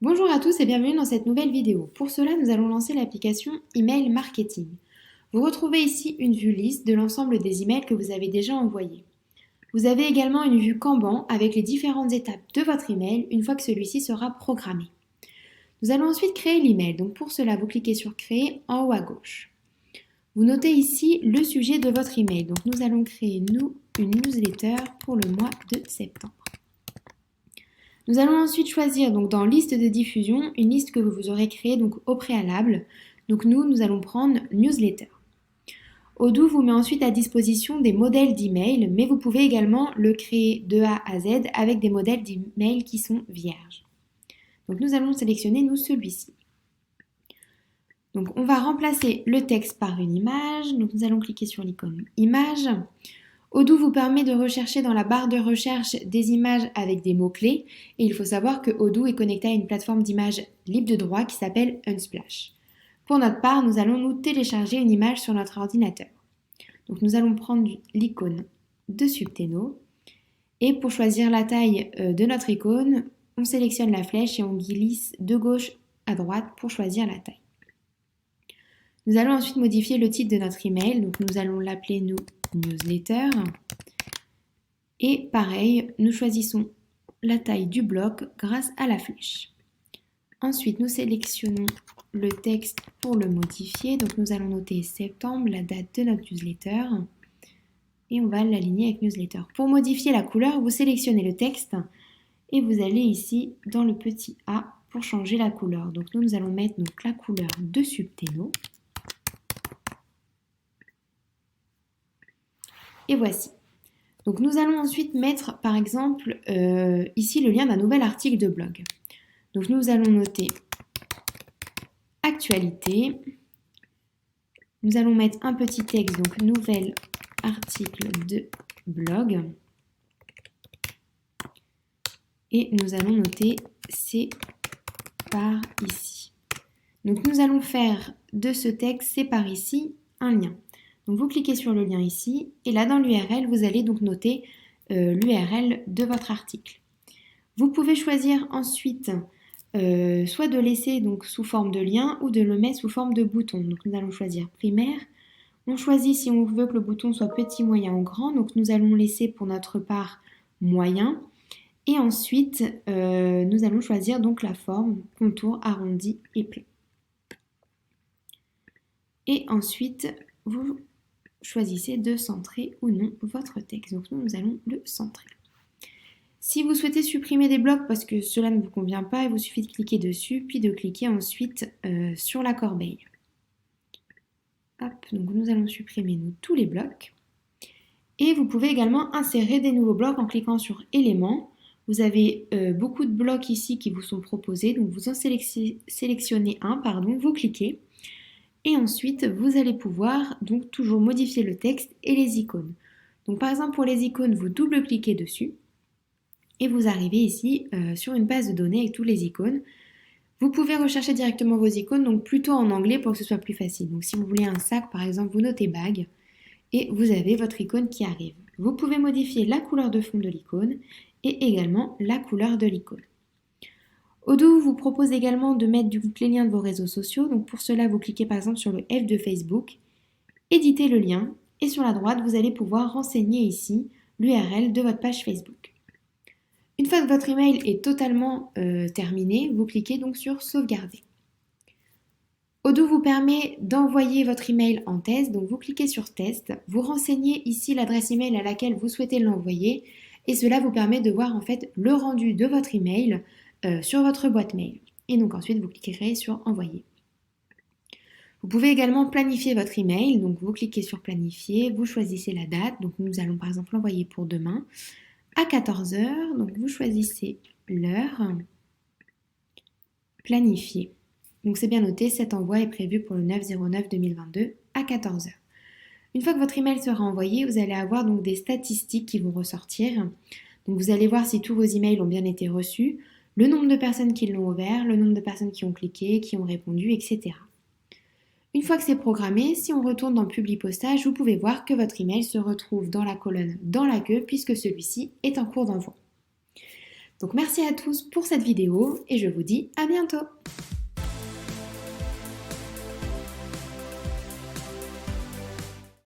Bonjour à tous et bienvenue dans cette nouvelle vidéo. Pour cela, nous allons lancer l'application Email Marketing. Vous retrouvez ici une vue liste de l'ensemble des emails que vous avez déjà envoyés. Vous avez également une vue Kanban avec les différentes étapes de votre email une fois que celui-ci sera programmé. Nous allons ensuite créer l'email. Donc pour cela, vous cliquez sur Créer en haut à gauche. Vous notez ici le sujet de votre email. Donc nous allons créer une newsletter pour le mois de septembre. Nous allons ensuite choisir donc dans liste de diffusion une liste que vous aurez créée donc au préalable. Donc nous allons prendre newsletter. Odoo vous met ensuite à disposition des modèles d'email, mais vous pouvez également le créer de A à Z avec des modèles d'email qui sont vierges. Donc nous allons sélectionner celui-ci. Donc on va remplacer le texte par une image. Donc nous allons cliquer sur l'icône image. Odoo vous permet de rechercher dans la barre de recherche des images avec des mots-clés et il faut savoir que Odoo est connecté à une plateforme d'images libre de droit qui s'appelle Unsplash. Pour notre part, nous allons nous télécharger une image sur notre ordinateur. Donc nous allons prendre l'icône de Subteno et pour choisir la taille de notre icône, on sélectionne la flèche et on glisse de gauche à droite pour choisir la taille. Nous allons ensuite modifier le titre de notre email, donc nous allons l'appeler newsletter. Et pareil, nous choisissons la taille du bloc grâce à la flèche. Ensuite, nous sélectionnons le texte pour le modifier. Donc nous allons noter septembre, la date de notre newsletter. Et on va l'aligner avec newsletter. Pour modifier la couleur, vous sélectionnez le texte et vous allez ici dans le petit A pour changer la couleur. Donc nous allons mettre la couleur de Subteno. Et voici. Donc nous allons ensuite mettre par exemple ici le lien d'un nouvel article de blog. Donc nous allons noter actualité. Nous allons mettre un petit texte, donc nouvel article de blog. Et nous allons noter c'est par ici. Donc nous allons faire de ce texte c'est par ici un lien. Donc vous cliquez sur le lien ici et là dans l'URL, vous allez donc noter l'URL de votre article. Vous pouvez choisir ensuite soit de laisser donc sous forme de lien ou de le mettre sous forme de bouton. Donc nous allons choisir primaire. On choisit si on veut que le bouton soit petit, moyen ou grand. Donc nous allons laisser pour notre part moyen. Et ensuite, nous allons choisir donc la forme contour, arrondi et plat. Et ensuite, vous choisissez de centrer ou non votre texte. Donc nous allons le centrer. Si vous souhaitez supprimer des blocs parce que cela ne vous convient pas, il vous suffit de cliquer dessus, puis de cliquer ensuite sur la corbeille. Hop, donc nous allons supprimer tous les blocs. Et vous pouvez également insérer des nouveaux blocs en cliquant sur éléments. Vous avez beaucoup de blocs ici qui vous sont proposés, donc vous en sélectionnez un, vous cliquez. Et ensuite, vous allez pouvoir donc toujours modifier le texte et les icônes. Donc par exemple, pour les icônes, vous double-cliquez dessus et vous arrivez ici sur une base de données avec toutes les icônes. Vous pouvez rechercher directement vos icônes, donc plutôt en anglais pour que ce soit plus facile. Donc si vous voulez un sac, par exemple, vous notez bag et vous avez votre icône qui arrive. Vous pouvez modifier la couleur de fond de l'icône et également la couleur de l'icône. Odoo vous propose également de mettre les liens de vos réseaux sociaux. Donc pour cela, vous cliquez par exemple sur le F de Facebook, éditez le lien et sur la droite, vous allez pouvoir renseigner ici l'URL de votre page Facebook. Une fois que votre email est totalement terminé, vous cliquez donc sur sauvegarder. Odoo vous permet d'envoyer votre email en test, donc vous cliquez sur test, vous renseignez ici l'adresse email à laquelle vous souhaitez l'envoyer et cela vous permet de voir en fait le rendu de votre email sur votre boîte mail. Et donc ensuite, vous cliquerez sur envoyer. Vous pouvez également planifier votre email. Donc vous cliquez sur planifier, vous choisissez la date. Donc nous allons par exemple l'envoyer pour demain à 14 h. Donc vous choisissez l'heure. Planifier. Donc c'est bien noté, cet envoi est prévu pour le 9/09/2022 à 14 h. Une fois que votre email sera envoyé, vous allez avoir donc des statistiques qui vont ressortir. Donc vous allez voir si tous vos emails ont bien été reçus, le nombre de personnes qui l'ont ouvert, le nombre de personnes qui ont cliqué, qui ont répondu, etc. Une fois que c'est programmé, si on retourne dans Publi Postage, vous pouvez voir que votre email se retrouve dans la colonne dans la queue puisque celui-ci est en cours d'envoi. Donc merci à tous pour cette vidéo et je vous dis à bientôt.